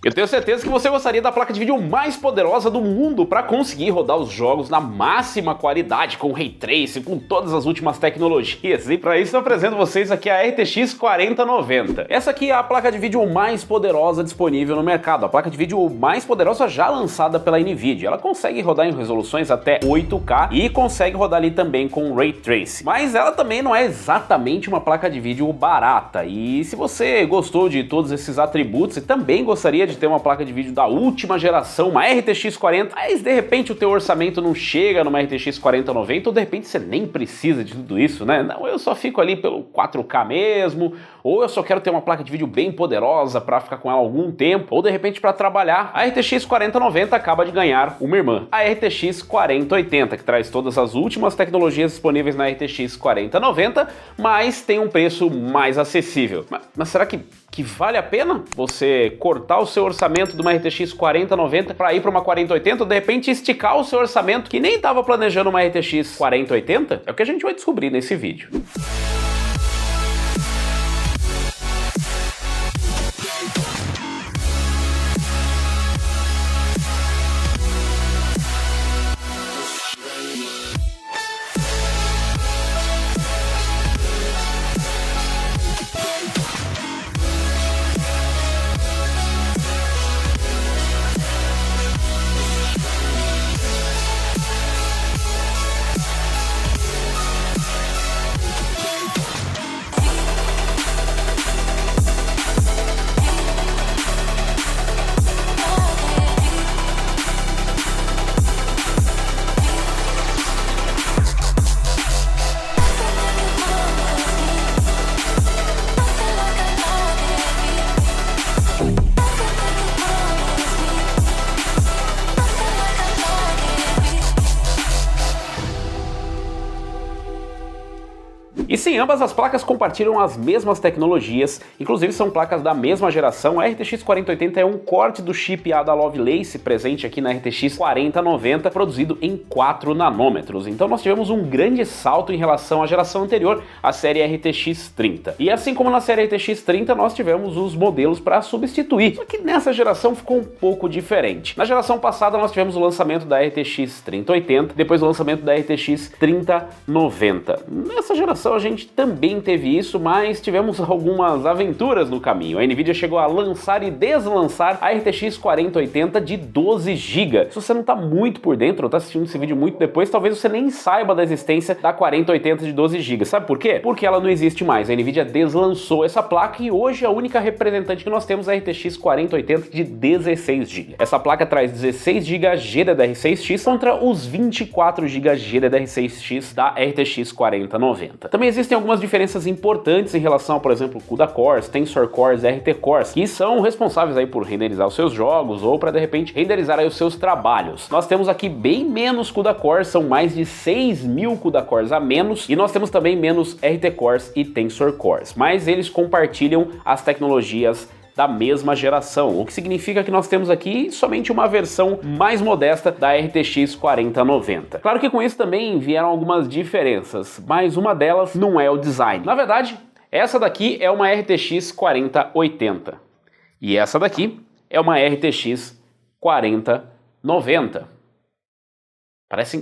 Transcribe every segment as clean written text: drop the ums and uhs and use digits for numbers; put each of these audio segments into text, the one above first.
Eu tenho certeza que você gostaria da placa de vídeo mais poderosa do mundo para conseguir rodar os jogos na máxima qualidade, com Ray Tracing, com todas as últimas tecnologias. E para isso eu apresento vocês aqui a RTX 4090. Essa aqui é a placa de vídeo mais poderosa disponível no mercado, a placa de vídeo mais poderosa já lançada pela Nvidia. Ela consegue rodar em resoluções até 8K e consegue rodar ali também com Ray Tracing. Mas ela também não é exatamente uma placa de vídeo barata. E se você gostou de todos esses atributos e também gostaria de ter uma placa de vídeo da última geração, uma RTX 40, mas de repente o teu orçamento não chega numa RTX 4090, ou de repente você nem precisa de tudo isso, né? Não, eu só fico ali pelo 4K mesmo, ou eu só quero ter uma placa de vídeo bem poderosa para ficar com ela algum tempo, ou de repente para trabalhar, a RTX 4090 acaba de ganhar uma irmã, a RTX 4080, que traz todas as últimas tecnologias disponíveis na RTX 4090, mas tem um preço mais acessível. Mas será que vale a pena você cortar o seu orçamento de uma RTX 4090 para ir para uma 4080 ou de repente esticar o seu orçamento que nem estava planejando uma RTX 4080? É o que a gente vai descobrir nesse vídeo. E sim, ambas as placas compartilham as mesmas tecnologias, inclusive são placas da mesma geração. A RTX 4080 é um corte do chip Ada Lovelace presente aqui na RTX 4090, produzido em 4 nanômetros. Então nós tivemos um grande salto em relação à geração anterior, a série RTX 30. E assim como na série RTX 30, nós tivemos os modelos para substituir, só que nessa geração ficou um pouco diferente. Na geração passada nós tivemos o lançamento da RTX 3080, depois o lançamento da RTX 3090. Nessa geração a gente também teve isso, mas tivemos algumas aventuras no caminho. A Nvidia chegou a lançar e deslançar a RTX 4080 de 12 GB. Se você não está muito por dentro, ou está assistindo esse vídeo muito depois, talvez você nem saiba da existência da 4080 de 12 GB. Sabe por quê? Porque ela não existe mais. A Nvidia deslançou essa placa e hoje a única representante que nós temos é a RTX 4080 de 16 GB. Essa placa traz 16 GB GDDR6X contra os 24 GB GDDR6X da RTX 4090. Também existem algumas diferenças importantes em relação a, por exemplo, CUDA Cores, Tensor Cores, RT Cores, que são responsáveis aí por renderizar os seus jogos ou para de repente renderizar aí os seus trabalhos. Nós temos aqui bem menos CUDA Cores, são mais de 6.000 CUDA Cores a menos, e nós temos também menos RT Cores e Tensor Cores, mas eles compartilham as tecnologias da mesma geração, o que significa que nós temos aqui somente uma versão mais modesta da RTX 4090. Claro que com isso também vieram algumas diferenças, mas uma delas não é o design. Na verdade, essa daqui é uma RTX 4080 e essa daqui é uma RTX 4090.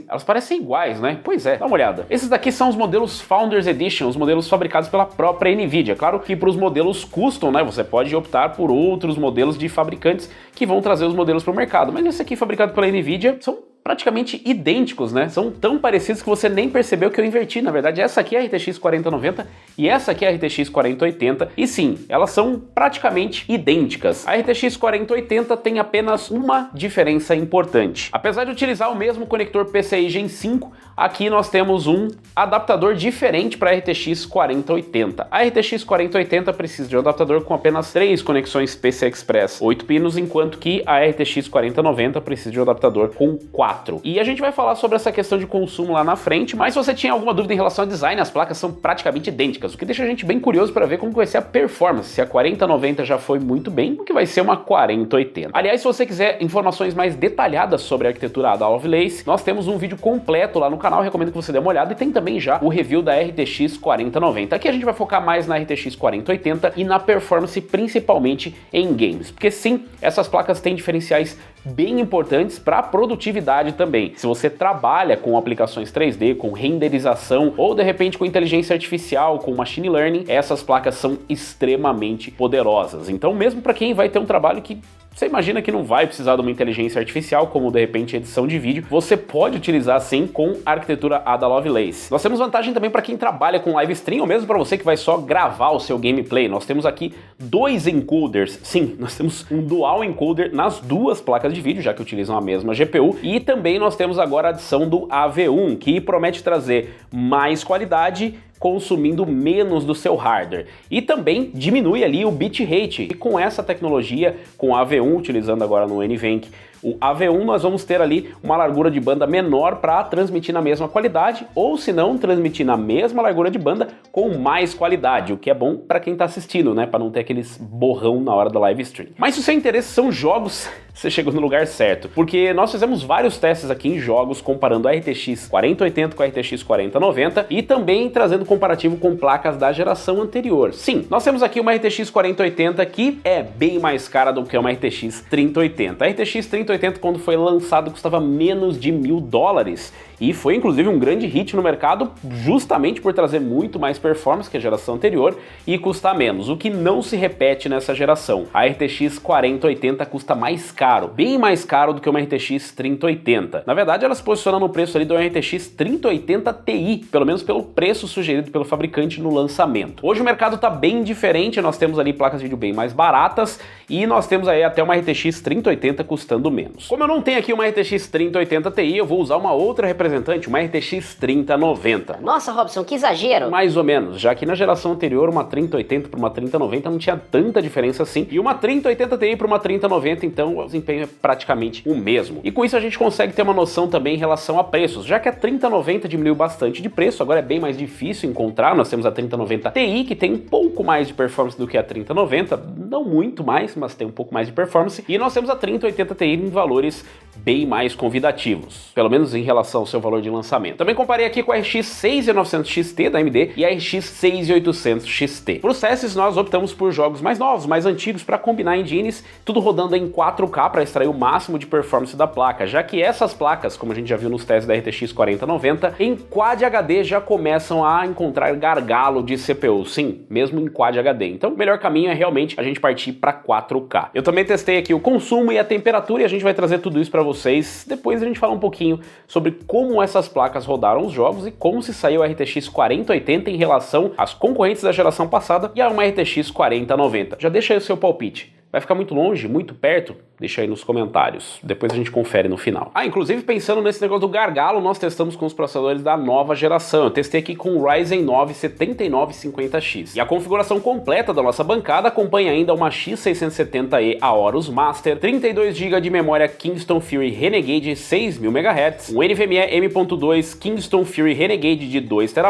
Elas parecem iguais, né? Pois é, dá uma olhada. Esses daqui são os modelos Founders Edition, os modelos fabricados pela própria Nvidia. Claro que para os modelos custom, né, você pode optar por outros modelos de fabricantes que vão trazer os modelos para o mercado. Mas esse aqui, fabricado pela Nvidia, são praticamente idênticos, né? São tão parecidos que você nem percebeu que eu inverti. Na verdade, essa aqui é a RTX 4090 e essa aqui é a RTX 4080. E sim, elas são praticamente idênticas. A RTX 4080 tem apenas uma diferença importante. Apesar de utilizar o mesmo conector PCI Gen 5, aqui nós temos um adaptador diferente para a RTX 4080. A RTX 4080 precisa de um adaptador com apenas 3 conexões PCI Express 8 pinos, enquanto que a RTX 4090 precisa de um adaptador com 4. 4. E a gente vai falar sobre essa questão de consumo lá na frente, mas se você tinha alguma dúvida em relação ao design, as placas são praticamente idênticas, o que deixa a gente bem curioso para ver como vai ser a performance, se a 4090 já foi muito bem, o que vai ser uma 4080. Aliás, se você quiser informações mais detalhadas sobre a arquitetura Ada Lovelace, nós temos um vídeo completo lá no canal, recomendo que você dê uma olhada, e tem também já o review da RTX 4090. Aqui a gente vai focar mais na RTX 4080 e na performance principalmente em games, porque sim, essas placas têm diferenciais bem importantes para a produtividade também. Se você trabalha com aplicações 3D, com renderização ou de repente com inteligência artificial, com machine learning, essas placas são extremamente poderosas. Então mesmo para quem vai ter um trabalho que você imagina que não vai precisar de uma inteligência artificial, como de repente edição de vídeo, você pode utilizar sim com a arquitetura Ada Lovelace. Nós temos vantagem também para quem trabalha com live stream, ou mesmo para você que vai só gravar o seu gameplay. Nós temos aqui dois encoders, sim, nós temos um dual encoder nas duas placas de vídeo, já que utilizam a mesma GPU, e também nós temos agora a adição do AV1, que promete trazer mais qualidade, consumindo menos do seu hardware. E também diminui ali o bitrate. E com essa tecnologia, com a AV1, utilizando agora no NVENC, o AV1, nós vamos ter ali uma largura de banda menor para transmitir na mesma qualidade, ou se não, transmitir na mesma largura de banda com mais qualidade, o que é bom para quem está assistindo, né, para não ter aqueles borrão na hora da live stream. Mas se o seu interesse são jogos, você chegou no lugar certo, porque nós fizemos vários testes aqui em jogos comparando a RTX 4080 com a RTX 4090 e também trazendo comparativo com placas da geração anterior. Sim, nós temos aqui uma RTX 4080 que é bem mais cara do que uma RTX 3080. A RTX 3080 quando foi lançado custava menos de $1000 e foi inclusive um grande hit no mercado justamente por trazer muito mais performance que a geração anterior e custar menos, o que não se repete nessa geração. A RTX 4080 custa mais caro, bem mais caro do que uma RTX 3080. Na verdade, ela se posiciona no preço ali do RTX 3080 Ti, pelo menos pelo preço sugerido pelo fabricante no lançamento. Hoje o mercado está bem diferente, nós temos ali placas de vídeo bem mais baratas e nós temos aí até uma RTX 3080 custando menos. Como eu não tenho aqui uma RTX 3080 Ti, eu vou usar uma outra representante, uma RTX 3090. Nossa, Robson, que exagero! Mais ou menos, já que na geração anterior uma 3080 para uma 3090 não tinha tanta diferença assim, e uma 3080 Ti para uma 3090, então o desempenho é praticamente o mesmo. E com isso a gente consegue ter uma noção também em relação a preços, já que a 3090 diminuiu bastante de preço, agora é bem mais difícil encontrar. Nós temos a 3090 Ti, que tem um pouco mais de performance do que a 3090, não muito mais, mas tem um pouco mais de performance, e nós temos a 3080 Ti em valores bem mais convidativos, pelo menos em relação ao seu valor de lançamento. Também comparei aqui com a RX 6900 XT da AMD e a RX 6800 XT. Para os testes nós optamos por jogos mais novos, mais antigos, para combinar engines, tudo rodando em 4K para extrair o máximo de performance da placa, já que essas placas, como a gente já viu nos testes da RTX 4090, em Quad HD já começam a encontrar gargalo de CPU, sim, mesmo em Quad HD. Então o melhor caminho é realmente a gente partir para 4K. Eu também testei aqui o consumo e a temperatura e a gente vai trazer tudo isso para vocês. Depois a gente fala um pouquinho sobre como essas placas rodaram os jogos e como se saiu a RTX 4080 em relação às concorrentes da geração passada e a uma RTX 4090. Já deixa aí o seu palpite. Vai ficar muito longe, muito perto? Deixa aí nos comentários, depois a gente confere no final. Inclusive pensando nesse negócio do gargalo, nós testamos com os processadores da nova geração. Eu testei aqui com o Ryzen 9 7950X. E a configuração completa da nossa bancada acompanha ainda uma X670E Aorus Master, 32 GB de memória Kingston Fury Renegade 6000 MHz, um NVMe M.2 Kingston Fury Renegade de 2 TB,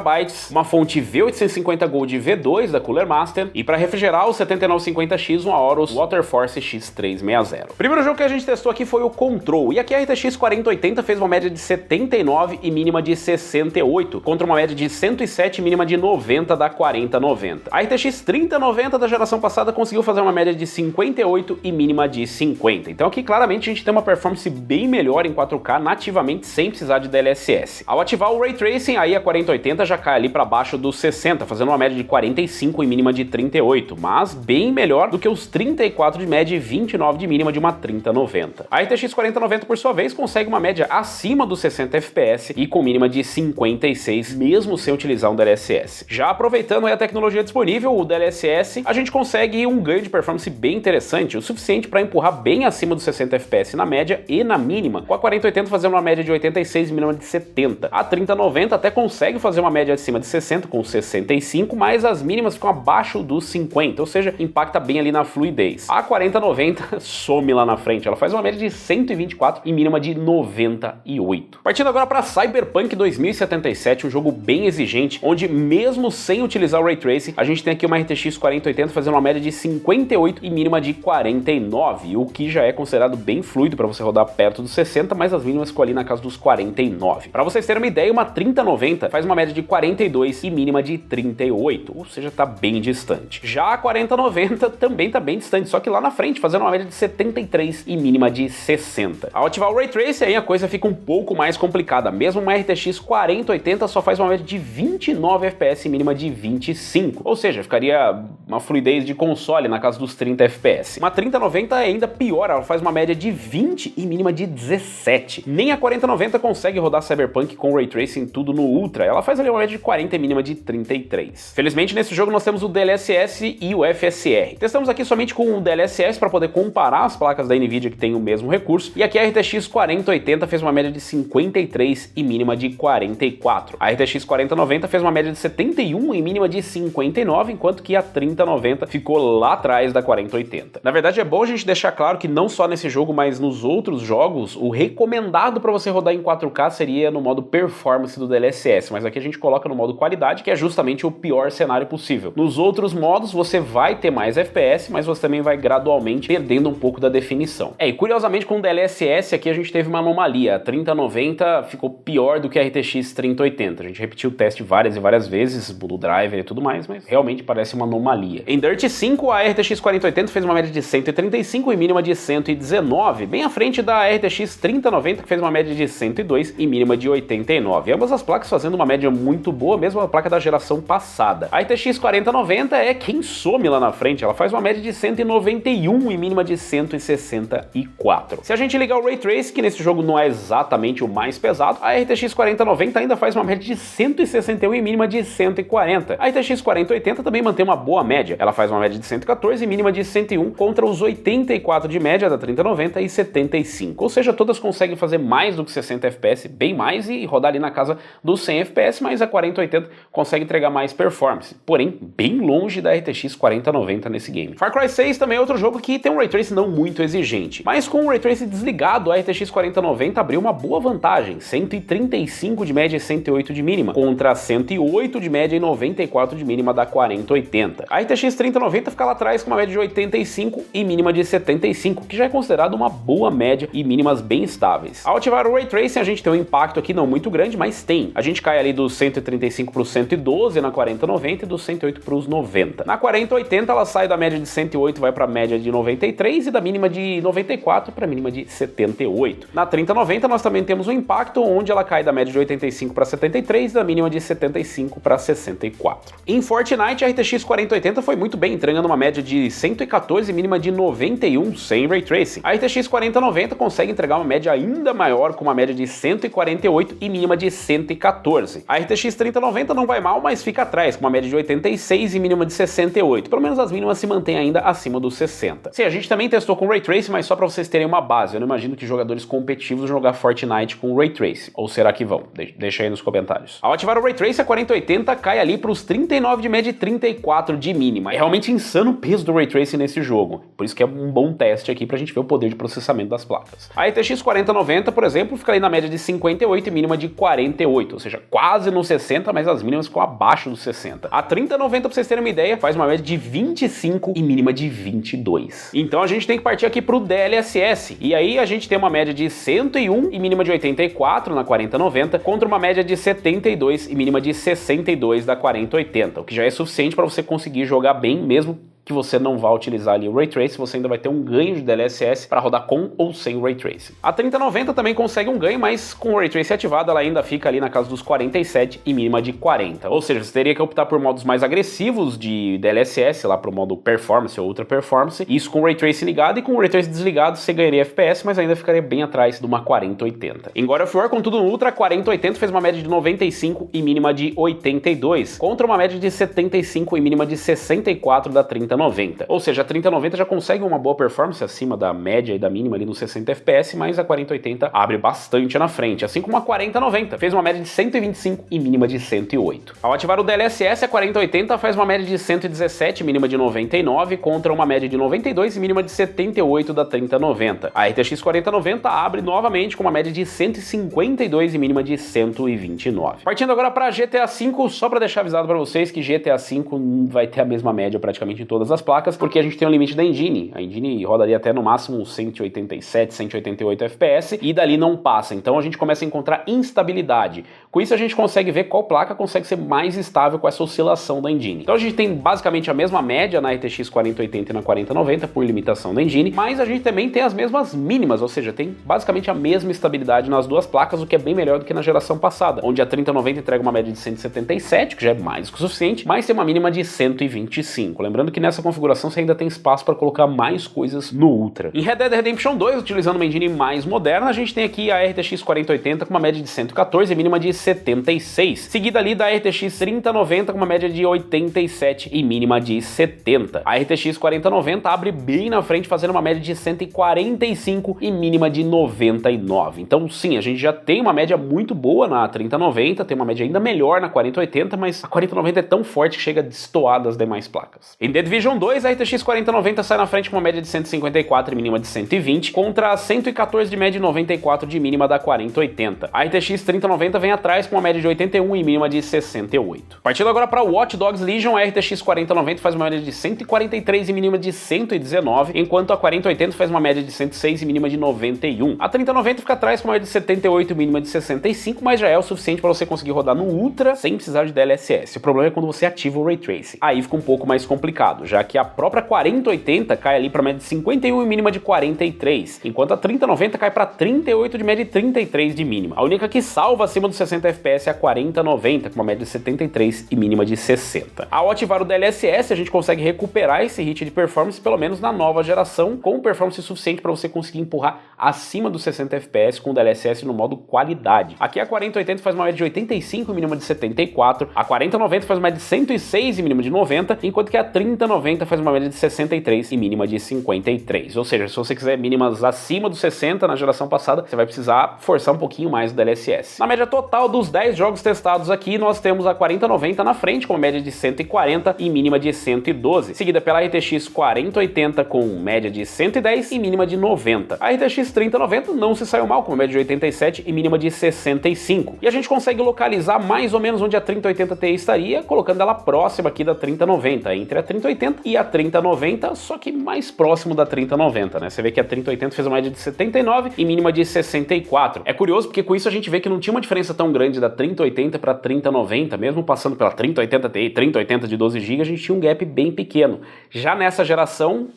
uma fonte V850 Gold V2 da Cooler Master e para refrigerar o 7950X um Aorus Waterforce X360. O primeiro jogo que a gente testou aqui foi o Control, e aqui a RTX 4080 fez uma média de 79 e mínima de 68, contra uma média de 107 e mínima de 90 da 4090. A RTX 3090 da geração passada conseguiu fazer uma média de 58 e mínima de 50. Então aqui claramente a gente tem uma performance bem melhor em 4K nativamente sem precisar de DLSS. Ao ativar o Ray Tracing, aí a 4080 já cai ali para baixo dos 60, fazendo uma média de 45 e mínima de 38, mas bem melhor do que os 34 de média e 29 de mínima de uma 3090. A RTX 4090, por sua vez, consegue uma média acima dos 60 FPS e com mínima de 56, mesmo sem utilizar um DLSS. Já aproveitando aí a tecnologia disponível, o DLSS, a gente consegue um ganho de performance bem interessante, o suficiente para empurrar bem acima dos 60 FPS na média e na mínima, com a 4080 fazendo uma média de 86 e mínima de 70. A 3090 até consegue fazer uma média acima de 60 com 65, mas as mínimas ficam abaixo dos 50, ou seja, impacta bem ali na fluidez. A 4090 some lá na frente, ela faz uma média de 124 e mínima de 98. Partindo agora para Cyberpunk 2077, um jogo bem exigente, onde mesmo sem utilizar o Ray Tracing, a gente tem aqui uma RTX 4080 fazendo uma média de 58 e mínima de 49, o que já é considerado bem fluido para você rodar perto dos 60, mas as mínimas ficam ali na casa dos 49. Para vocês terem uma ideia, uma 3090 faz uma média de 42 e mínima de 38, ou seja, tá bem distante. Já a 4090 também tá bem distante, só que lá na frente, fazendo uma média de 73 e mínima de 60. Ao ativar o Ray Tracing, aí a coisa fica um pouco mais complicada. Mesmo uma RTX 4080 só faz uma média de 29 FPS e mínima de 25, ou seja, ficaria uma fluidez de console na casa dos 30 FPS. Uma 3090 é ainda pior, ela faz uma média de 20 e mínima de 17. Nem a 4090 consegue rodar Cyberpunk com Ray Tracing tudo no Ultra, ela faz ali uma média de 40 e mínima de 33. Felizmente nesse jogo nós temos o DLSS e o FSR. Testamos aqui somente com o DLSS para poder comparar as placas da Nvidia que tem o mesmo recurso, e aqui a RTX 4080 fez uma média de 53 e mínima de 44. A RTX 4090 fez uma média de 71 e mínima de 59, enquanto que a 3090 ficou lá atrás da 4080. Na verdade é bom a gente deixar claro que não só nesse jogo, mas nos outros jogos, o recomendado para você rodar em 4K seria no modo performance do DLSS, mas aqui a gente coloca no modo qualidade, que é justamente o pior cenário possível. Nos outros modos você vai ter mais FPS, mas você também vai gradualmente perdendo um pouco da definição. E curiosamente com o DLSS aqui a gente teve uma anomalia, a 3090 ficou pior do que a RTX 3080, a gente repetiu o teste várias e várias vezes, mudou o driver e tudo mais, mas realmente parece uma anomalia. Em Dirt 5 a RTX 4080 fez uma média de 135 e mínima de 119, bem à frente da RTX 3090 que fez uma média de 102 e mínima de 89. Ambas as placas fazendo uma média muito boa, mesmo a placa da geração passada. A RTX 4090 é quem some lá na frente, ela faz uma média de 191 e mínima de 164. Se a gente ligar o Ray Tracing, que nesse jogo não é exatamente o mais pesado, a RTX 4090 ainda faz uma média de 161 e mínima de 140. A RTX 4080 também mantém uma boa média, ela faz uma média de 114 e mínima de 101 contra os 84 de média da 3090 e 75, ou seja, todas conseguem fazer mais do que 60 FPS, bem mais, e rodar ali na casa dos 100 FPS, mas a 4080 consegue entregar mais performance, porém bem longe da RTX 4090 nesse game. Far Cry 6 também é outro jogo que tem um Ray Tracing não muito exigente, mas com o Ray Tracing desligado, a RTX 4090 abriu uma boa vantagem, 135 de média e 108 de mínima, contra 108 de média e 94 de mínima da 4080. A RTX 3090 fica lá atrás com uma média de 85 e mínima de 75, que já é considerado uma boa média e mínimas bem estáveis. Ao ativar o Ray Tracing, a gente tem um impacto aqui não muito grande, mas tem. A gente cai ali dos 135 para os 112 na 4090 e dos 108 para os 90. Na 4080 ela sai da média de 108 vai para a média de 93 e da mínima de 94 para a mínima de 78. Na 3090 nós também temos um impacto onde ela cai da média de 85 para 73 e da mínima de 75 para 64. Em Fortnite a RTX 4080 foi muito bem, entregando uma média de 114 e mínima de 91 sem Ray Tracing. A RTX 4090 consegue entregar uma média ainda maior com uma média de 148 e mínima de 114. A RTX 3090 não vai mal, mas fica atrás com uma média de 86 e mínima de 68. Pelo menos as mínimas se mantêm ainda acima dos 60. Sim, a gente também testou com Ray Tracing, mas só para vocês terem uma base. Eu não imagino que jogadores competitivos vão jogar Fortnite com Ray Tracing. Ou será que vão? Deixa aí nos comentários. Ao ativar o Ray Tracing, a 4080 cai ali para os 39 de média e 34 de mínima. É realmente insano o peso do Ray Tracing nesse jogo. Por isso que é um bom teste aqui pra gente ver o poder de processamento das placas. A RTX 4090, por exemplo, fica ali na média de 58 e mínima de 48, ou seja, quase nos 60, mas as mínimas ficam abaixo dos 60. A 3090, pra vocês terem uma ideia, faz uma média de 25 e mínima de 22. Então a gente tem que partir aqui pro DLSS, e aí a gente tem uma média de 101 e mínima de 84 na 4090, contra uma média de 72 e mínima de 62 da 4080, o que já é suficiente para você conseguir jogar bem, mesmo que você não vai utilizar ali o Ray Tracing, você ainda vai ter um ganho de DLSS para rodar com ou sem o Ray Tracing. A 3090 também consegue um ganho, mas com o Ray Tracing ativado ela ainda fica ali na casa dos 47 e mínima de 40. Ou seja, você teria que optar por modos mais agressivos de DLSS, lá para o modo Performance ou Ultra Performance, isso com o Ray Tracing ligado, e com o Ray Tracing desligado você ganharia FPS, mas ainda ficaria bem atrás de uma 4080. Em God of War, contudo, no Ultra, a 4080 fez uma média de 95 e mínima de 82, contra uma média de 75 e mínima de 64 da 3090. 3090. Ou seja, a 3090 já consegue uma boa performance acima da média e da mínima ali nos 60 FPS, mas a 4080 abre bastante na frente, assim como a 4090, fez uma média de 125 e mínima de 108. Ao ativar o DLSS, a 4080 faz uma média de 117, mínima de 99, contra uma média de 92 e mínima de 78 da 3090. A RTX 4090 abre novamente com uma média de 152 e mínima de 129. Partindo agora para GTA V, só para deixar avisado para vocês que GTA V vai ter a mesma média praticamente em todas as placas, porque a gente tem o limite da engine. A engine rodaria até no máximo 187, 188 FPS e dali não passa. Então a gente começa a encontrar instabilidade. Com isso a gente consegue ver qual placa consegue ser mais estável com essa oscilação da engine. Então a gente tem basicamente a mesma média na RTX 4080 e na 4090 por limitação da engine, mas a gente também tem as mesmas mínimas, ou seja, tem basicamente a mesma estabilidade nas duas placas, o que é bem melhor do que na geração passada, onde a 3090 entrega uma média de 177, que já é mais que o suficiente, mas tem uma mínima de 125. Lembrando que nessa configuração você ainda tem espaço para colocar mais coisas no Ultra. Em Red Dead Redemption 2, utilizando uma engine mais moderna, a gente tem aqui a RTX 4080 com uma média de 114 e mínima de 76, seguida ali da RTX 3090 com uma média de 87 e mínima de 70. A RTX 4090 abre bem na frente, fazendo uma média de 145 e mínima de 99. Então sim, a gente já tem uma média muito boa na 3090, tem uma média ainda melhor na 4080, mas a 4090 é tão forte que chega a destoar das demais placas. Em The Division 2, a RTX 4090 sai na frente com uma média de 154 e mínima de 120, contra 114 de média e 94 de mínima da 4080. A RTX 3090 vem atrás com uma média de 81 e mínima de 68. Partindo agora para Watch Dogs Legion, a RTX 4090 faz uma média de 143 e mínima de 119, enquanto a 4080 faz uma média de 106 e mínima de 91. A 3090 fica atrás com uma média de 78 e mínima de 65, mas já é o suficiente para você conseguir rodar no Ultra sem precisar de DLSS. O problema é quando você ativa o Ray Tracing. Aí fica um pouco mais complicado, já que a própria 4080 cai ali para média de 51 e mínima de 43, enquanto a 3090 cai para 38 de média e 33 de mínima. A única que salva acima dos 60 FPS é a 4090, com uma média de 73 e mínima de 60. Ao ativar o DLSS, a gente consegue recuperar esse hit de performance, pelo menos na nova geração, com performance suficiente para você conseguir empurrar acima dos 60 FPS com o DLSS no modo qualidade. Aqui a 4080 faz uma média de 85 e mínima de 74, a 4090 faz uma média de 106 e mínima de 90, enquanto que a 3090 faz uma média de 63 e mínima de 53. Ou seja, se você quiser mínimas acima dos 60 na geração passada, você vai precisar forçar um pouquinho mais o DLSS. Na média total dos 10 jogos testados aqui, nós temos a 4090 na frente com média de 140 e mínima de 112, seguida pela RTX 4080 com média de 110 e mínima de 90. A RTX 3090 não se saiu mal com média de 87 e mínima de 65. E a gente consegue localizar mais ou menos onde a 3080 Ti estaria, colocando ela próxima aqui da 3090, entre a 3080 e a 3090, só que mais próximo da 3090, né? Você vê que a 3080 fez uma média de 79 e mínima de 64. É curioso porque com isso a gente vê que não tinha uma diferença tão grande da 3080 para 3090, mesmo passando pela 3080 Ti, 3080 de 12 GB, a gente tinha um gap bem pequeno. Já nessa geração,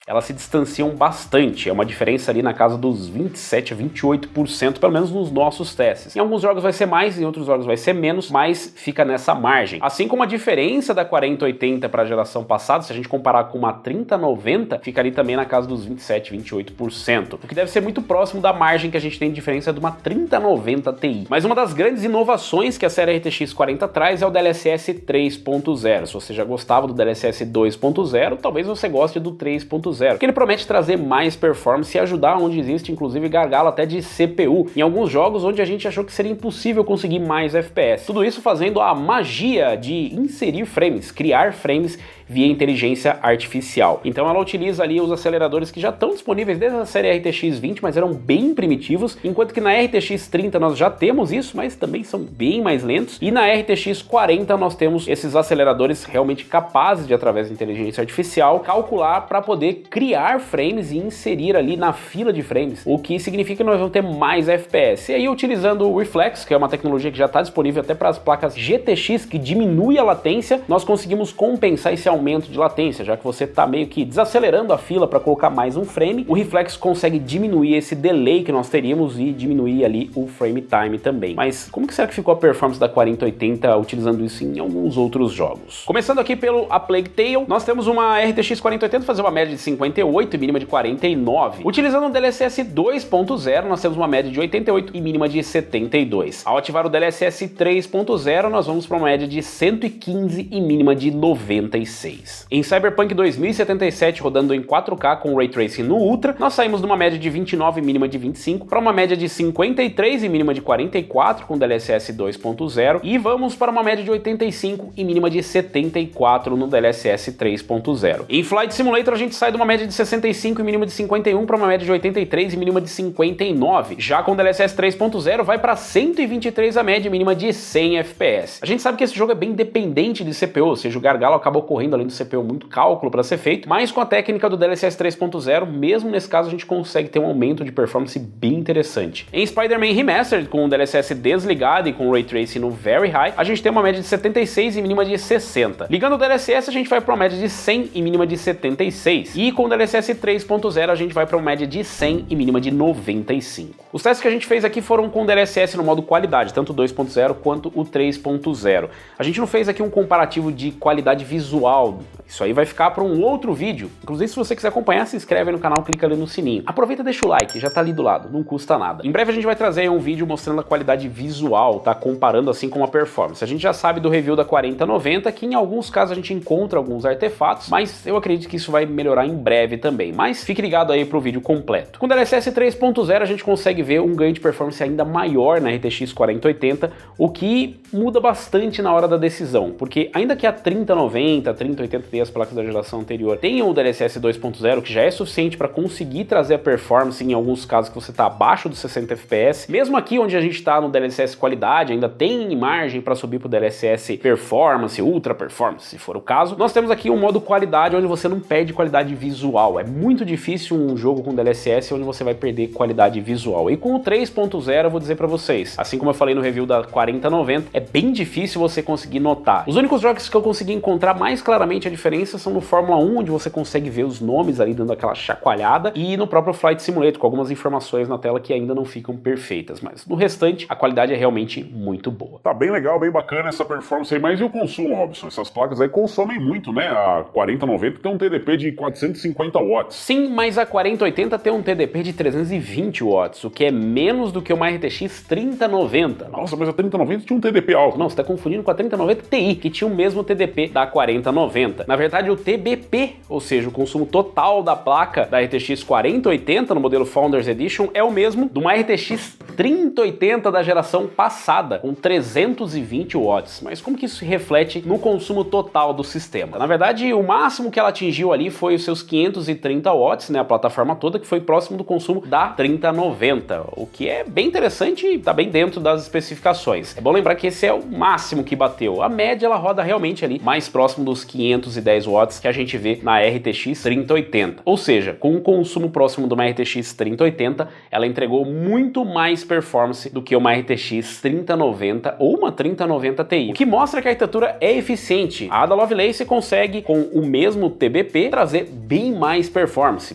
elas se distanciam bastante, é uma diferença ali na casa dos 27 a 28%, pelo menos nos nossos testes. Em alguns jogos vai ser mais, em outros jogos vai ser menos, mas fica nessa margem. Assim como a diferença da 4080 para a geração passada, se a gente comparar com uma 3090, fica ali também na casa dos 27, 28%, o que deve ser muito próximo da margem que a gente tem de diferença de uma 3090 Ti. Mas uma das grandes inovações que a série RTX 40 traz é o DLSS 3.0. Se você já gostava do DLSS 2.0, talvez você goste do 3.0. Que ele promete trazer mais performance e ajudar onde existe inclusive gargalo até de CPU, em alguns jogos onde a gente achou que seria impossível conseguir mais FPS. Tudo isso fazendo a magia de inserir frames, criar frames via inteligência artificial. Então ela utiliza ali os aceleradores que já estão disponíveis desde a série RTX 20, mas eram bem primitivos, enquanto que na RTX 30 nós já temos isso, mas também são bem mais lentos, e na RTX 40 nós temos esses aceleradores realmente capazes de, através da inteligência artificial, calcular para poder criar frames e inserir ali na fila de frames, o que significa que nós vamos ter mais FPS. E aí, utilizando o Reflex, que é uma tecnologia que já está disponível até para as placas GTX, que diminui a latência, nós conseguimos compensar esse aumento de latência, já que você está meio que desacelerando a fila para colocar mais um frame, o Reflex consegue diminuir esse delay que nós teríamos e diminuir ali o frame time também. Mas como que será que ficou a performance da 4080 utilizando isso em alguns outros jogos? Começando aqui pelo A Plague Tale, nós temos uma RTX 4080 fazer uma média de 58 e mínima de 49. Utilizando o DLSS 2.0, nós temos uma média de 88 e mínima de 72. Ao ativar o DLSS 3.0, nós vamos para uma média de 115 e mínima de 96. Em Cyberpunk 2077, rodando em 4K com Ray Tracing no Ultra, nós saímos de uma média de 29 e mínima de 25 para uma média de 53 e mínima de 44 com DLSS 2.0 e vamos para uma média de 85 e mínima de 74 no DLSS 3.0. Em Flight Simulator a gente sai de uma média de 65 e mínima de 51 para uma média de 83 e mínima de 59. Já com DLSS 3.0 vai para 123 a média mínima de 100 FPS. A gente sabe que esse jogo é bem dependente de CPU, ou seja, o gargalo acaba ocorrendo além do CPU muito cálculo para ser feito, mas com a técnica do DLSS 3.0, mesmo nesse caso a gente consegue ter um aumento de performance bem interessante. Em Spider-Man Remastered, com o DLSS desligado e com o Ray Tracing no Very High, a gente tem uma média de 76 e mínima de 60. Ligando o DLSS, a gente vai para uma média de 100 e mínima de 76. E com o DLSS 3.0, a gente vai para uma média de 100 e mínima de 95. Os testes que a gente fez aqui foram com o DLSS no modo qualidade, tanto o 2.0 quanto o 3.0. A gente não fez aqui um comparativo de qualidade visual, isso aí vai ficar para um outro vídeo. Inclusive, se você quiser acompanhar, se inscreve no canal, clica ali no sininho. Aproveita e deixa o like, já tá ali do lado, não custa nada. Em breve a gente vai trazer um vídeo mostrando a qualidade visual, tá? Comparando assim com a performance. A gente já sabe do review da 4090, que em alguns casos a gente encontra alguns artefatos, mas eu acredito que isso vai melhorar em breve também. Mas fique ligado aí pro vídeo completo. Com o DLSS 3.0 a gente consegue ver um ganho de performance ainda maior na RTX 4080, o que muda bastante na hora da decisão, porque ainda que a 3090, 3080 Ti, as placas da geração anterior, tenham o DLSS 2.0, que já é suficiente para conseguir trazer a performance em alguns casos que você está abaixo dos 60 FPS, mesmo aqui onde a gente está no DLSS qualidade, ainda tem margem para subir para o DLSS performance, ultra performance, se for o caso, nós temos aqui um modo qualidade onde você não perde qualidade visual. É muito difícil um jogo com DLSS onde você vai perder qualidade visual. E com o 3.0 eu vou dizer para vocês, assim como eu falei no review da 4090, é bem difícil você conseguir notar. Os únicos jogos que eu consegui encontrar mais claramente a diferença são no Fórmula 1, onde você consegue ver os nomes ali dando aquela chacoalhada, e no próprio Flight Simulator, com algumas informações na tela que ainda não ficam perfeitas, mas no restante a qualidade é realmente muito boa. Tá bem legal, bem bacana essa performance aí, mas e o consumo, Robson? Essas placas aí consomem muito, né? A 4090 tem um TDP de 450 watts. Sim, mas a 4080 tem um TDP de 320 watts, o que é menos do que uma RTX 3090. Nossa, mas a 3090 tinha um TDP alto. Não, você tá confundindo com a 3090 Ti, que tinha o mesmo TDP da 4090. Na verdade, o TBP, ou seja, o consumo total da placa da RTX 4080 no modelo Founders Edition, é o mesmo de uma RTX 3080 da geração passada, com 320 watts. Mas como que isso se reflete no consumo total do sistema? Na verdade, o máximo que ela atingiu ali foi os seus 530 watts, né, a plataforma toda, que foi próximo do consumo da 3090, o que é bem interessante e tá bem dentro das especificações. É bom lembrar que esse é o máximo que bateu. A média ela roda realmente ali mais próximo dos 510 watts que a gente vê na RTX 3080. Ou seja, com um consumo próximo de uma RTX 3080, ela entregou muito mais performance do que uma RTX 3090 ou uma 3090 Ti, o que mostra que a arquitetura é eficiente. A Ada Lovelace consegue, com o mesmo TBP, trazer bem mais performance,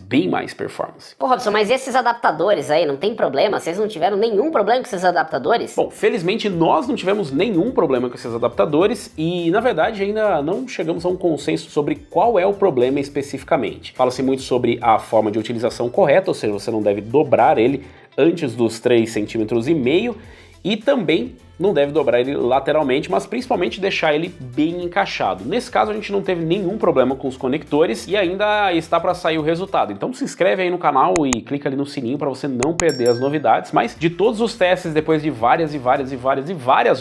Pô, Robson, mas esses adaptadores aí, não tem problema? Vocês não tiveram nenhum problema com esses adaptadores? Bom, felizmente nós não tivemos nenhum problema com esses adaptadores e, na verdade, ainda não chegamos a um consenso sobre qual é o problema especificamente. Fala-se muito sobre a forma de utilização correta, ou seja, você não deve dobrar ele antes dos 3,5 cm e também não deve dobrar ele lateralmente, mas principalmente deixar ele bem encaixado. Nesse caso a gente não teve nenhum problema com os conectores e ainda está para sair o resultado. Então se inscreve aí no canal e clica ali no sininho para você não perder as novidades. Mas de todos os testes, depois de várias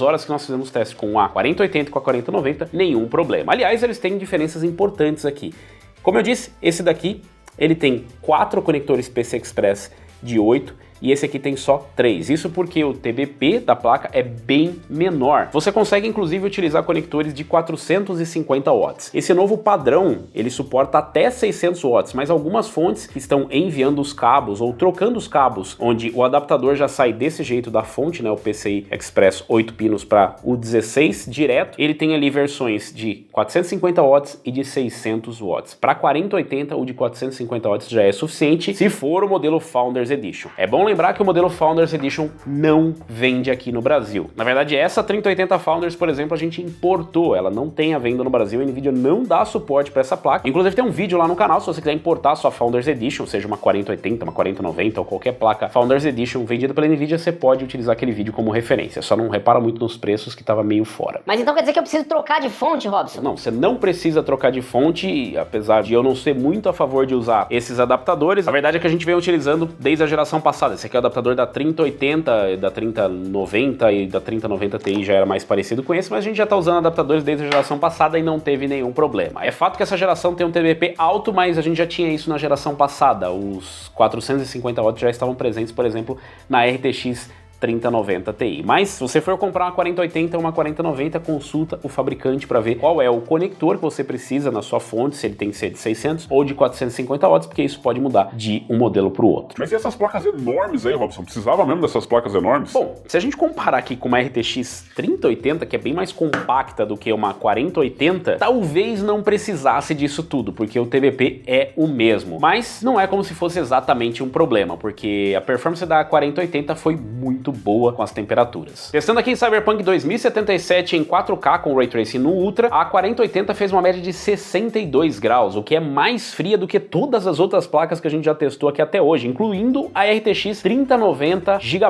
horas que nós fizemos testes com a 4080 e com a 4090, nenhum problema. Aliás, eles têm diferenças importantes aqui. Como eu disse, esse daqui ele tem 4 conectores PCI Express de 8 e esse aqui tem só 3. Isso porque o TBP da placa é bem menor. Você consegue inclusive utilizar conectores de 450 watts. Esse novo padrão, ele suporta até 600 watts, mas algumas fontes que estão enviando os cabos ou trocando os cabos, onde o adaptador já sai desse jeito da fonte, né, o PCI Express 8 pinos para o 16 direto, ele tem ali versões de 450 watts e de 600 watts. Para 4080, o de 450 watts já é suficiente se for o modelo Founders Edition. É bom lembrar que o modelo Founders Edition não vende aqui no Brasil. Na verdade, essa 3080 Founders, por exemplo, a gente importou, ela não tem a venda no Brasil, a Nvidia não dá suporte para essa placa. Inclusive tem um vídeo lá no canal, se você quiser importar a sua Founders Edition, seja uma 4080, uma 4090 ou qualquer placa Founders Edition vendida pela Nvidia, você pode utilizar aquele vídeo como referência. Só não repara muito nos preços que tava meio fora. Mas então quer dizer que eu preciso trocar de fonte, Robson? Não, você não precisa trocar de fonte, apesar de eu não ser muito a favor de usar esses adaptadores. A verdade é que a gente vem utilizando desde a geração passada. Esse aqui é o adaptador da 3080, da 3090 e da 3090 Ti já era mais parecido com esse, mas a gente já tá usando adaptadores desde a geração passada e não teve nenhum problema. É fato que essa geração tem um TDP alto, mas a gente já tinha isso na geração passada. Os 450 watts já estavam presentes, por exemplo, na RTX 3090 Ti. Mas se você for comprar uma 4080 ou uma 4090, consulta o fabricante para ver qual é o conector que você precisa na sua fonte, se ele tem que ser de 600 ou de 450 watts, porque isso pode mudar de um modelo para o outro. Mas e essas placas enormes aí, Robson? Precisava mesmo dessas placas enormes? Bom, se a gente comparar aqui com uma RTX 3080, que é bem mais compacta do que uma 4080, talvez não precisasse disso tudo, porque o TBP é o mesmo. Mas não é como se fosse exatamente um problema, porque a performance da 4080 foi muito boa com as temperaturas. Testando aqui em Cyberpunk 2077 em 4K com Ray Tracing no Ultra, a 4080 fez uma média de 62 graus, o que é mais fria do que todas as outras placas que a gente já testou aqui até hoje, incluindo a RTX 3090 GB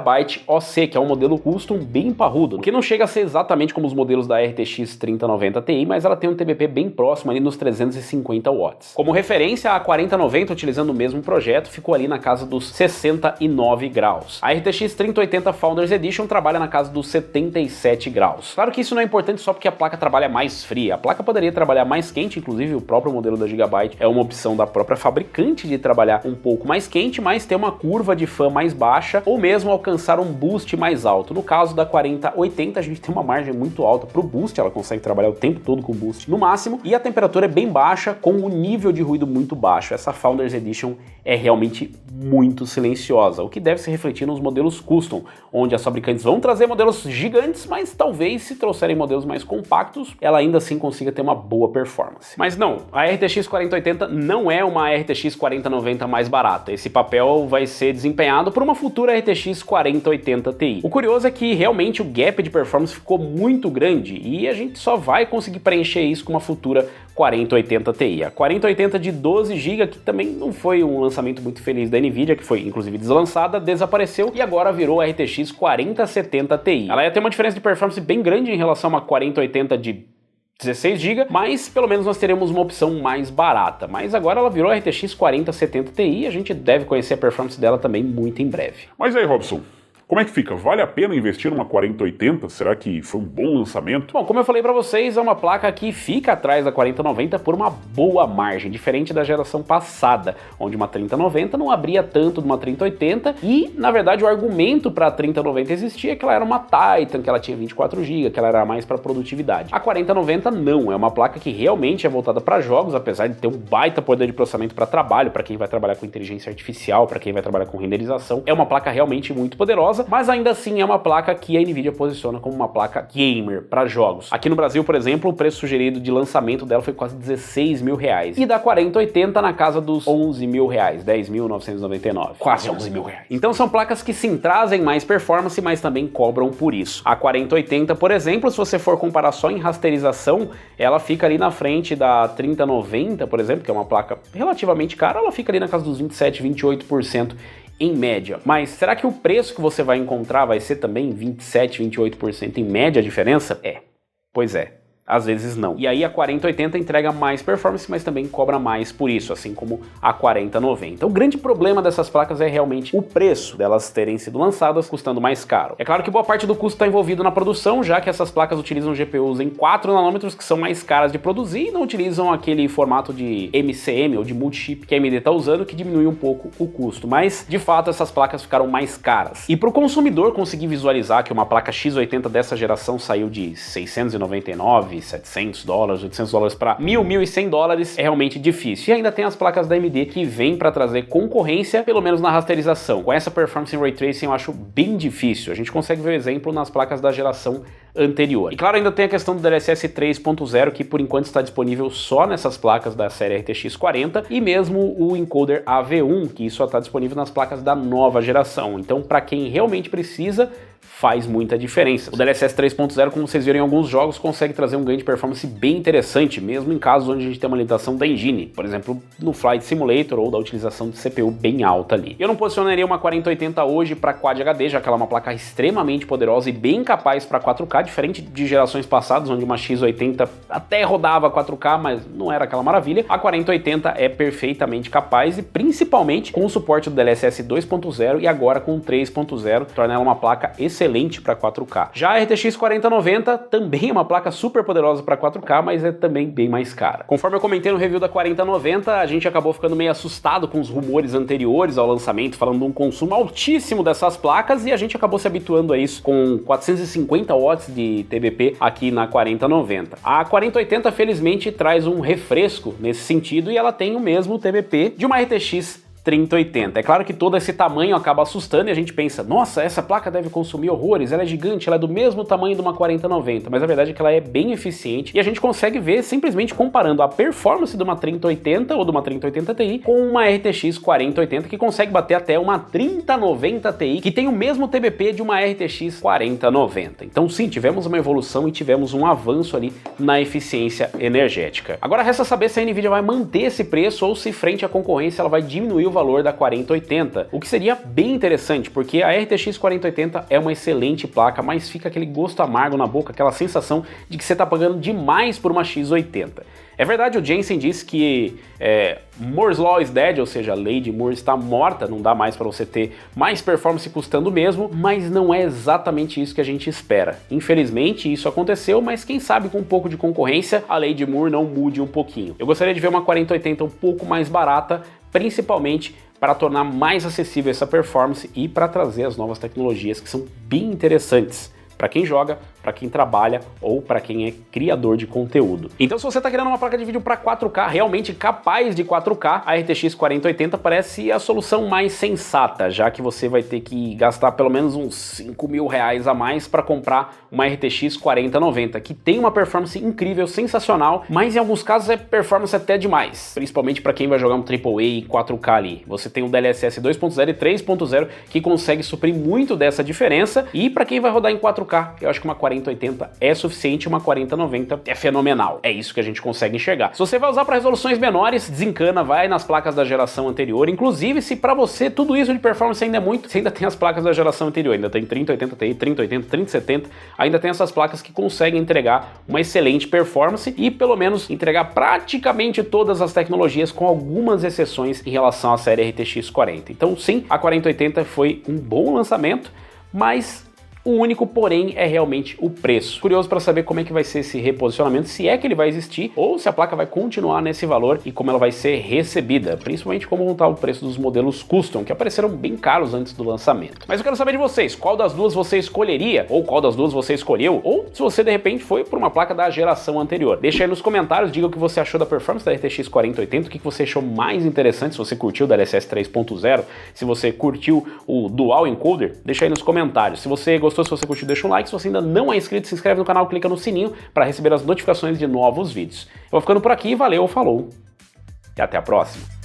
OC, que é um modelo custom bem parrudo, que não chega a ser exatamente como os modelos da RTX 3090 Ti, mas ela tem um TBP bem próximo ali nos 350 watts. Como referência, a 4090, utilizando o mesmo projeto, ficou ali na casa dos 69 graus. A RTX 3080 Founders Edition trabalha na casa dos 77 graus. Claro que isso não é importante só porque a placa trabalha mais fria. A placa poderia trabalhar mais quente, inclusive o próprio modelo da Gigabyte é uma opção da própria fabricante de trabalhar um pouco mais quente, mas ter uma curva de fan mais baixa ou mesmo alcançar um boost mais alto. No caso da 4080, a gente tem uma margem muito alta para o boost, ela consegue trabalhar o tempo todo com boost no máximo, e a temperatura é bem baixa com o nível de ruído muito baixo. Essa Founders Edition é realmente muito silenciosa, o que deve se refletir nos modelos custom, onde as fabricantes vão trazer modelos gigantes, mas talvez se trouxerem modelos mais compactos, ela ainda assim consiga ter uma boa performance. Mas não, a RTX 4080 não é uma RTX 4090 mais barata. Esse papel vai ser desempenhado por uma futura RTX 4080 Ti. O curioso é que realmente o gap de performance ficou muito grande e a gente só vai conseguir preencher isso com uma futura 4080 Ti. A 4080 de 12 GB, que também não foi um lançamento muito feliz da Nvidia, que foi inclusive deslançada, desapareceu e agora virou a RTX 4070 Ti. Ela ia ter uma diferença de performance bem grande em relação a uma 4080 de 16 GB, mas pelo menos nós teremos uma opção mais barata. Mas agora ela virou a RTX 4070 Ti e a gente deve conhecer a performance dela também muito em breve. Mas aí, Robson, como é que fica? Vale a pena investir numa 4080? Será que foi um bom lançamento? Bom, como eu falei pra vocês, é uma placa que fica atrás da 4090 por uma boa margem, diferente da geração passada, onde uma 3090 não abria tanto de uma 3080 e, na verdade, o argumento pra 3090 existia que ela era uma Titan, que ela tinha 24 GB, que ela era mais pra produtividade. A 4090 não, é uma placa que realmente é voltada pra jogos, apesar de ter um baita poder de processamento pra trabalho, pra quem vai trabalhar com inteligência artificial, pra quem vai trabalhar com renderização. É uma placa realmente muito poderosa, mas ainda assim é uma placa que a Nvidia posiciona como uma placa gamer para jogos. Aqui no Brasil, por exemplo, o preço sugerido de lançamento dela foi quase 16 mil reais. E da 4080 na casa dos 11 mil reais, 10.999. Quase 11 mil reais. Então são placas que sim trazem mais performance, mas também cobram por isso. A 4080, por exemplo, se você for comparar só em rasterização, ela fica ali na frente da 3090, por exemplo, que é uma placa relativamente cara, ela fica ali na casa dos 27, 28% em média. Mas será que o preço que você vai encontrar vai ser também 27, 28% em média a diferença? É. Pois é. Às vezes não. E aí a 4080 entrega mais performance, mas também cobra mais por isso, assim como a 4090. O grande problema dessas placas é realmente o preço delas terem sido lançadas custando mais caro. É claro que boa parte do custo está envolvido na produção, já que essas placas utilizam GPUs em 4 nanômetros, que são mais caras de produzir, e não utilizam aquele formato de MCM ou de multi-chip que a AMD está usando, que diminui um pouco o custo. Mas, de fato, essas placas ficaram mais caras. E para o consumidor conseguir visualizar que uma placa X80 dessa geração saiu de 699, 700 dólares, 800 dólares para 1.100 dólares é realmente difícil. E ainda tem as placas da AMD que vêm para trazer concorrência, pelo menos na rasterização. Com essa performance em Ray Tracing eu acho bem difícil. A gente consegue ver o exemplo nas placas da geração anterior. E claro, ainda tem a questão do DLSS 3.0, que por enquanto está disponível só nessas placas da série RTX 40, e mesmo o encoder AV1, que só está disponível nas placas da nova geração. Então, para quem realmente precisa, faz muita diferença. O DLSS 3.0, como vocês viram em alguns jogos, consegue trazer um ganho de performance bem interessante, mesmo em casos onde a gente tem uma limitação da engine, por exemplo, no Flight Simulator ou da utilização de CPU bem alta ali. Eu não posicionaria uma 4080 hoje para Quad HD, já que ela é uma placa extremamente poderosa e bem capaz para 4K, diferente de gerações passadas, onde uma X80 até rodava 4K, mas não era aquela maravilha. A 4080 é perfeitamente capaz e principalmente com o suporte do DLSS 2.0 e agora com o 3.0, torna ela uma placa excelente para 4K. Já a RTX 4090 também é uma placa super poderosa para 4K, mas é também bem mais cara. Conforme eu comentei no review da 4090, a gente acabou ficando meio assustado com os rumores anteriores ao lançamento, falando de um consumo altíssimo dessas placas, e a gente acabou se habituando a isso com 450 watts de TDP aqui na 4090. A 4080 felizmente traz um refresco nesse sentido e ela tem o mesmo TDP de uma RTX 3080. É claro que todo esse tamanho acaba assustando e a gente pensa, nossa, essa placa deve consumir horrores, ela é gigante, ela é do mesmo tamanho de uma 4090, mas a verdade é que ela é bem eficiente e a gente consegue ver simplesmente comparando a performance de uma 3080 ou de uma 3080 Ti com uma RTX 4080 que consegue bater até uma 3090 Ti que tem o mesmo TBP de uma RTX 4090. Então sim, tivemos uma evolução e tivemos um avanço ali na eficiência energética. Agora resta saber se a Nvidia vai manter esse preço ou se frente à concorrência ela vai diminuir o valor da 4080, o que seria bem interessante, porque a RTX 4080 é uma excelente placa, mas fica aquele gosto amargo na boca, aquela sensação de que você está pagando demais por uma X80. É verdade, o Jensen disse que Moore's Law is dead, ou seja, a lei de Moore está morta, não dá mais para você ter mais performance custando mesmo, mas não é exatamente isso que a gente espera. Infelizmente isso aconteceu, mas quem sabe com um pouco de concorrência a lei de Moore não mude um pouquinho. Eu gostaria de ver uma 4080 um pouco mais barata, principalmente para tornar mais acessível essa performance e para trazer as novas tecnologias que são bem interessantes para quem joga, para quem trabalha ou para quem é criador de conteúdo. Então se você está querendo uma placa de vídeo para 4K realmente capaz de 4K, a RTX 4080 parece a solução mais sensata, já que você vai ter que gastar pelo menos uns 5 mil reais a mais para comprar uma RTX 4090, que tem uma performance incrível, sensacional, mas em alguns casos é performance até demais, principalmente para quem vai jogar um AAA e 4K ali. Você tem o DLSS 2.0 e 3.0 que consegue suprir muito dessa diferença, e para quem vai rodar em 4K, eu acho que uma 4080 é suficiente, uma 4090 é fenomenal. É isso que a gente consegue enxergar. Se você vai usar para resoluções menores, desencana, vai nas placas da geração anterior. Inclusive, se para você tudo isso de performance ainda é muito, você ainda tem as placas da geração anterior, ainda tem 3080 Ti, 3080, 3070, ainda tem essas placas que conseguem entregar uma excelente performance e pelo menos entregar praticamente todas as tecnologias, com algumas exceções em relação à série RTX 40. Então sim, a 4080 foi um bom lançamento, mas o único porém é realmente o preço. Curioso para saber como é que vai ser esse reposicionamento, se é que ele vai existir ou se a placa vai continuar nesse valor e como ela vai ser recebida, principalmente como está o preço dos modelos custom, que apareceram bem caros antes do lançamento. Mas eu quero saber de vocês, qual das duas você escolheria, ou qual das duas você escolheu, ou se você de repente foi por uma placa da geração anterior. Deixa aí nos comentários, diga o que você achou da performance da RTX 4080, o que você achou mais interessante, se você curtiu o DLSS 3.0, se você curtiu o Dual Encoder, deixa aí nos comentários. Se você gostou, se você curtiu, deixa um like. Se você ainda não é inscrito, se inscreve no canal, clica no sininho para receber as notificações de novos vídeos. Eu vou ficando por aqui, valeu, falou e até a próxima.